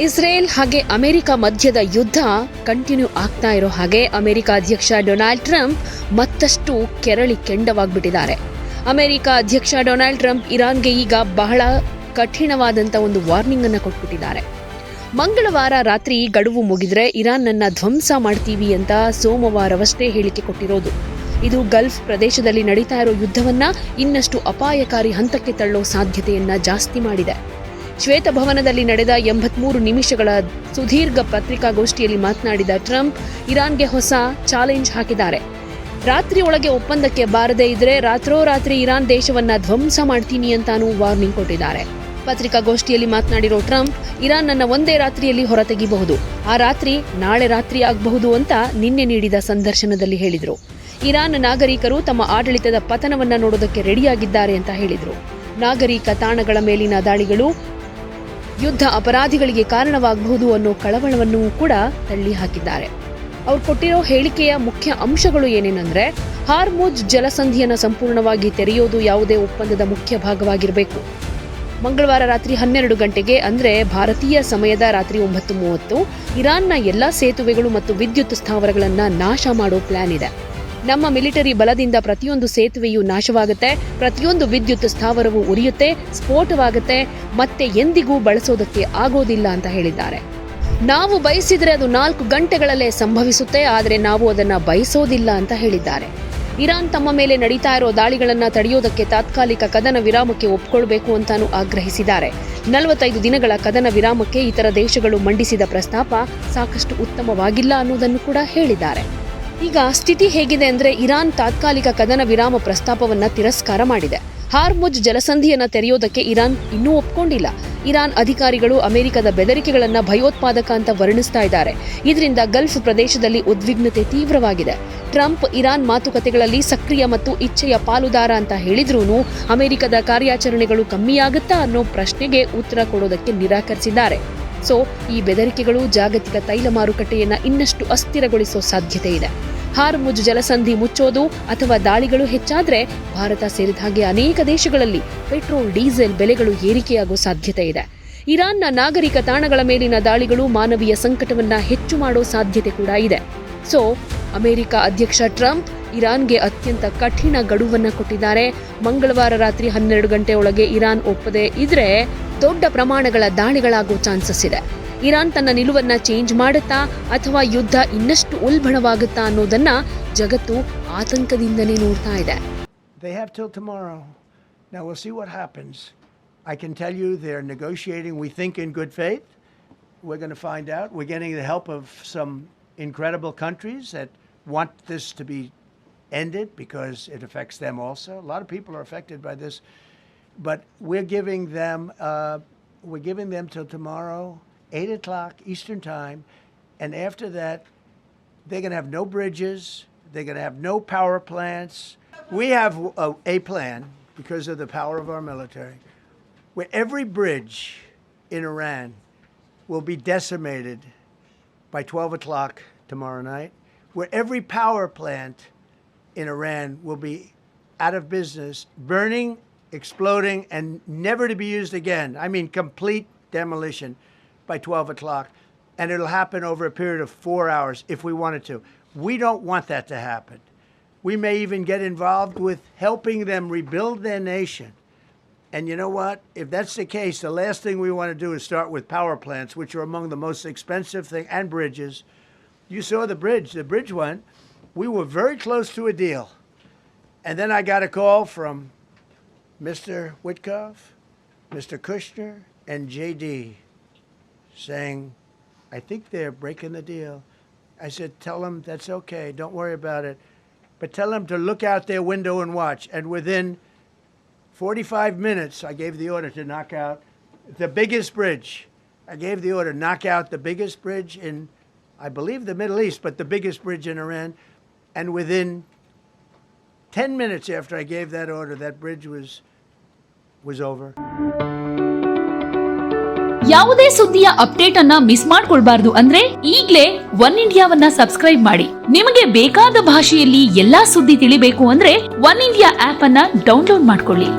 Israel ಹಾಗೆ America ಮಧ್ಯದ ಯುದ್ಧ ಕಂಟಿನ್ಯೂ ಆಗ್ತಾ ಇರೋ ಹಾಗೆ ಅಮೆರಿಕ ಅಧ್ಯಕ್ಷ ಡೊನಾಲ್ಡ್ ಟ್ರಂಪ್ ಮತ್ತಷ್ಟು ಕೆರಳಿ ಕೆಂಡವಾಗ್ಬಿಟ್ಟಿದ್ದಾರೆ. ಅಮೆರಿಕ ಅಧ್ಯಕ್ಷ ಡೊನಾಲ್ಡ್ ಟ್ರಂಪ್ ಇರಾನ್ಗೆ ಈಗ ಬಹಳ ಕಠಿಣವಾದಂತ ಒಂದು ವಾರ್ನಿಂಗ್ ಅನ್ನ ಕೊಟ್ಬಿಟ್ಟಿದ್ದಾರೆ. ಮಂಗಳವಾರ ರಾತ್ರಿ ಗಡುವು ಮುಗಿದ್ರೆ ಇರಾನ್ನನ್ನ ಧ್ವಂಸ ಮಾಡ್ತೀವಿ ಅಂತ ಸೋಮವಾರವಷ್ಟೇ ಹೇಳಿಕೆ ಕೊಟ್ಟಿರೋದು. ಇದು ಗಲ್ಫ್ ಪ್ರದೇಶದಲ್ಲಿ ನಡೀತಾ ಇರೋ ಯುದ್ಧವನ್ನ ಇನ್ನಷ್ಟು ಅಪಾಯಕಾರಿ ಹಂತಕ್ಕೆ ತಳ್ಳೋ ಸಾಧ್ಯತೆಯನ್ನ ಜಾಸ್ತಿ ಮಾಡಿದೆ. ಶ್ವೇತಭವನದಲ್ಲಿ ನಡೆದ 83 ನಿಮಿಷಗಳ ಸುದೀರ್ಘ ಪತ್ರಿಕಾಗೋಷ್ಠಿಯಲ್ಲಿ ಮಾತನಾಡಿದ ಟ್ರಂಪ್ ಇರಾನ್ಗೆ ಹೊಸ ಚಾಲೆಂಜ್ ಹಾಕಿದ್ದಾರೆ. ರಾತ್ರಿ ಒಳಗೆ ಒಪ್ಪಂದಕ್ಕೆ ಬಾರದೇ ಇದ್ರೆ ರಾತ್ರೋರಾತ್ರಿ ಇರಾನ್ ದೇಶವನ್ನ ಧ್ವಂಸ ಮಾಡ್ತೀನಿ ಅಂತಾನೂ ವಾರ್ನಿಂಗ್ ಕೊಟ್ಟಿದ್ದಾರೆ. ಪತ್ರಿಕಾಗೋಷ್ಠಿಯಲ್ಲಿ ಮಾತನಾಡಿರೋ ಟ್ರಂಪ್ ಇರಾನ್ ಅನ್ನ ಒಂದೇ ರಾತ್ರಿಯಲ್ಲಿ ಹೊರತೆಗಿಬಹುದು, ಆ ರಾತ್ರಿ ನಾಳೆ ರಾತ್ರಿ ಆಗಬಹುದು ಅಂತ ನಿನ್ನೆ ನೀಡಿದ ಸಂದರ್ಶನದಲ್ಲಿ ಹೇಳಿದ್ರು. ಇರಾನ್ ನಾಗರಿಕರು ತಮ್ಮ ಆಡಳಿತದ ಪತನವನ್ನ ನೋಡೋದಕ್ಕೆ ರೆಡಿಯಾಗಿದ್ದಾರೆ ಅಂತ ಹೇಳಿದ್ರು. ನಾಗರಿಕ ತಾಣಗಳ ಮೇಲಿನ ದಾಳಿಗಳು ಯುದ್ಧ ಅಪರಾಧಿಗಳಿಗೆ ಕಾರಣವಾಗಬಹುದು ಅನ್ನೋ ಕಳವಳವನ್ನು ಕೂಡ ತಳ್ಳಿ ಹಾಕಿದ್ದಾರೆ. ಅವರು ಕೊಟ್ಟಿರೋ ಹೇಳಿಕೆಯ ಮುಖ್ಯ ಅಂಶಗಳು ಏನೇನೆಂದ್ರೆ, ಹಾರ್ಮುಜ್ ಜಲಸಂಧಿಯನ್ನು ಸಂಪೂರ್ಣವಾಗಿ ತೆರೆಯೋದು ಯಾವುದೇ ಒಪ್ಪಂದದ ಮುಖ್ಯ ಭಾಗವಾಗಿರಬೇಕು. ಮಂಗಳವಾರ ರಾತ್ರಿ 12 ಗಂಟೆಗೆ ಅಂದ್ರೆ ಭಾರತೀಯ ಸಮಯದ ರಾತ್ರಿ 9:30 ಇರಾನ್ನ ಎಲ್ಲಾ ಸೇತುವೆಗಳು ಮತ್ತು ವಿದ್ಯುತ್ ಸ್ಥಾವರಗಳನ್ನ ನಾಶ ಮಾಡೋ ಪ್ಲಾನ್ ಇದೆ. ನಮ್ಮ ಮಿಲಿಟರಿ ಬಲದಿಂದ ಪ್ರತಿಯೊಂದು ಸೇತುವೆಯೂ ನಾಶವಾಗುತ್ತೆ, ಪ್ರತಿಯೊಂದು ವಿದ್ಯುತ್ ಸ್ಥಾವರವೂ ಉರಿಯುತ್ತೆ, ಸ್ಫೋಟವಾಗುತ್ತೆ, ಮತ್ತೆ ಎಂದಿಗೂ ಬಳಸೋದಕ್ಕೆ ಆಗೋದಿಲ್ಲ ಅಂತ ಹೇಳಿದ್ದಾರೆ. ನಾವು ಬಯಸಿದ್ರೆ ಅದು 4 ಗಂಟೆಗಳಲ್ಲೇ ಸಂಭವಿಸುತ್ತೆ, ಆದರೆ ನಾವು ಅದನ್ನ ಬಯಸೋದಿಲ್ಲ ಅಂತ ಹೇಳಿದ್ದಾರೆ. ಇರಾನ್ ತಮ್ಮ ಮೇಲೆ ನಡೀತಾ ಇರೋ ದಾಳಿಗಳನ್ನ ತಡೆಯೋದಕ್ಕೆ ತಾತ್ಕಾಲಿಕ ಕದನ ವಿರಾಮಕ್ಕೆ ಒಪ್ಪಿಕೊಳ್ಬೇಕು ಅಂತಾನೂ ಆಗ್ರಹಿಸಿದ್ದಾರೆ. 45 ದಿನಗಳ ಕದನ ವಿರಾಮಕ್ಕೆ ಇತರ ದೇಶಗಳು ಮಂಡಿಸಿದ ಪ್ರಸ್ತಾಪ ಸಾಕಷ್ಟು ಉತ್ತಮವಾಗಿಲ್ಲ ಅನ್ನೋದನ್ನು ಕೂಡ ಹೇಳಿದ್ದಾರೆ. ಈಗ ಸ್ಥಿತಿ ಹೇಗಿದೆ ಅಂದ್ರೆ, ಇರಾನ್ ತಾತ್ಕಾಲಿಕ ಕದನ ವಿರಾಮ ಪ್ರಸ್ತಾಪವನ್ನ ತಿರಸ್ಕಾರ ಮಾಡಿದೆ. ಹಾರ್ಮುಜ್ ಜಲಸಂಧಿಯನ್ನ ತೆರೆಯೋದಕ್ಕೆ ಇರಾನ್ ಇನ್ನೂ ಒಪ್ಕೊಂಡಿಲ್ಲ. ಇರಾನ್ ಅಧಿಕಾರಿಗಳು ಅಮೆರಿಕದ ಬೆದರಿಕೆಗಳನ್ನ ಭಯೋತ್ಪಾದಕ ಅಂತ ವರ್ಣಿಸ್ತಾ ಇದ್ದಾರೆ. ಇದರಿಂದ ಗಲ್ಫ್ ಪ್ರದೇಶದಲ್ಲಿ ಉದ್ವಿಗ್ನತೆ ತೀವ್ರವಾಗಿದೆ. ಟ್ರಂಪ್ ಇರಾನ್ ಮಾತುಕತೆಗಳಲ್ಲಿ ಸಕ್ರಿಯ ಮತ್ತು ಇಚ್ಛೆಯ ಪಾಲುದಾರ ಅಂತ ಹೇಳಿದ್ರೂ ಅಮೆರಿಕದ ಕಾರ್ಯಾಚರಣೆಗಳು ಕಮ್ಮಿಯಾಗುತ್ತಾ ಅನ್ನೋ ಪ್ರಶ್ನೆಗೆ ಉತ್ತರ ಕೊಡೋದಕ್ಕೆ ನಿರಾಕರಿಸಿದ್ದಾರೆ. ಈ ಬೆದರಿಕೆಗಳು ಜಾಗತಿಕ ತೈಲ ಮಾರುಕಟ್ಟೆಯನ್ನ ಇನ್ನಷ್ಟು ಅಸ್ಥಿರಗೊಳಿಸೋ ಸಾಧ್ಯತೆ ಇದೆ. ಹಾರ್ಮುಜ್ ಜಲಸಂಧಿ ಮುಚ್ಚೋದು ಅಥವಾ ದಾಳಿಗಳು ಹೆಚ್ಚಾದ್ರೆ ಭಾರತ ಸೇರಿದ ಹಾಗೆ ಅನೇಕ ದೇಶಗಳಲ್ಲಿ ಪೆಟ್ರೋಲ್ ಡೀಸೆಲ್ ಬೆಲೆಗಳು ಏರಿಕೆಯಾಗೋ ಸಾಧ್ಯತೆ ಇದೆ. ಇರಾನ್ನ ನಾಗರಿಕ ತಾಣಗಳ ಮೇಲಿನ ದಾಳಿಗಳು ಮಾನವೀಯ ಸಂಕಟವನ್ನ ಹೆಚ್ಚು ಮಾಡೋ ಸಾಧ್ಯತೆ ಕೂಡ ಇದೆ. ಅಮೆರಿಕ ಅಧ್ಯಕ್ಷ ಟ್ರಂಪ್ ಇರಾನ್ಗೆ ಅತ್ಯಂತ ಕಠಿಣ ಗಡುವನ್ನ ಕೊಟ್ಟಿದ್ದಾರೆ. ಮಂಗಳವಾರ ರಾತ್ರಿ 12 ಗಂಟೆ ಒಳಗೆ ಇರಾನ್ ಒಪ್ಪದೆ ಇದ್ರೆ ದೊಡ್ಡ ಪ್ರಮಾಣಗಳ ದಾಳಿಗಳಾಗೋ ಚಾನ್ಸಸ್ ಇದೆ. ಇರಾನ್ ತನ್ನ ನಿಲುವನ್ನ ಚೇಂಜ್ ಮಾಡುತ್ತಾ ಅಥವಾ ಯುದ್ಧ ಇನ್ನಷ್ಟು ಉಲ್ಬಣವಾಗುತ್ತಾ ಅನ್ನೋದನ್ನ ಜಗತ್ತು ಆತಂಕದಿಂದನೇ ನೋಡ್ತಾ ಇದೆ. They have till tomorrow. Now we'll see what happens. I can tell you they're negotiating, we think, in good faith. We're going to find out. We're getting the help of some incredible countries that want this to be ended because it affects them also. A lot of people are affected by this, but we're giving them till tomorrow, 8 o'clock Eastern time, and after that, they're going to have no bridges, they're going to have no power plants. We have a plan, because of the power of our military, where every bridge in Iran will be decimated by 12 o'clock tomorrow night, where every power plant in Iran will be out of business, burning, exploding, and never to be used again. I mean, complete demolition by 12 o'clock. And it'll happen over a period of 4 hours if we wanted to. We don't want that to happen. We may even get involved with helping them rebuild their nation. And you know what? If that's the case, the last thing we want to do is start with power plants, which are among the most expensive thing, and bridges. You saw the bridge went. We were very close to a deal. And then I got a call from Mr. Witkoff, Mr. Kushner, and JD saying, I think they're breaking the deal. I said, tell them that's okay, don't worry about it. But tell them to look out their window and watch. And within 45 minutes, I gave the order to knock out the biggest bridge. I gave the order, knock out the biggest bridge in, I believe, the Middle East, but the biggest bridge in Iran. And within 10 minutes after I gave that order, that bridge was over. ಯಾವುದೇ ಸುದ್ದಿಯ update ಅನ್ನ miss ಮಾಡ್ಕೊಳ್ಬಾರ್ದು ಅಂದ್ರೆ ಈಗ್ಲೇ one ಇಂಡಿಯಾವನ್ನ subscribe ಮಾಡಿ. ನಿಮಗೆ ಬೇಕಾದ ಭಾಷೆಯಲ್ಲಿ ಎಲ್ಲಾ ಸುದ್ದಿ ತಿಳಿಬೇಕು ಅಂದ್ರೆ ಒನ್ ಇಂಡಿಯಾ ಆಪ್ ಅನ್ನ ಡೌನ್ಲೋಡ್ ಮಾಡ್ಕೊಳ್ಳಿ.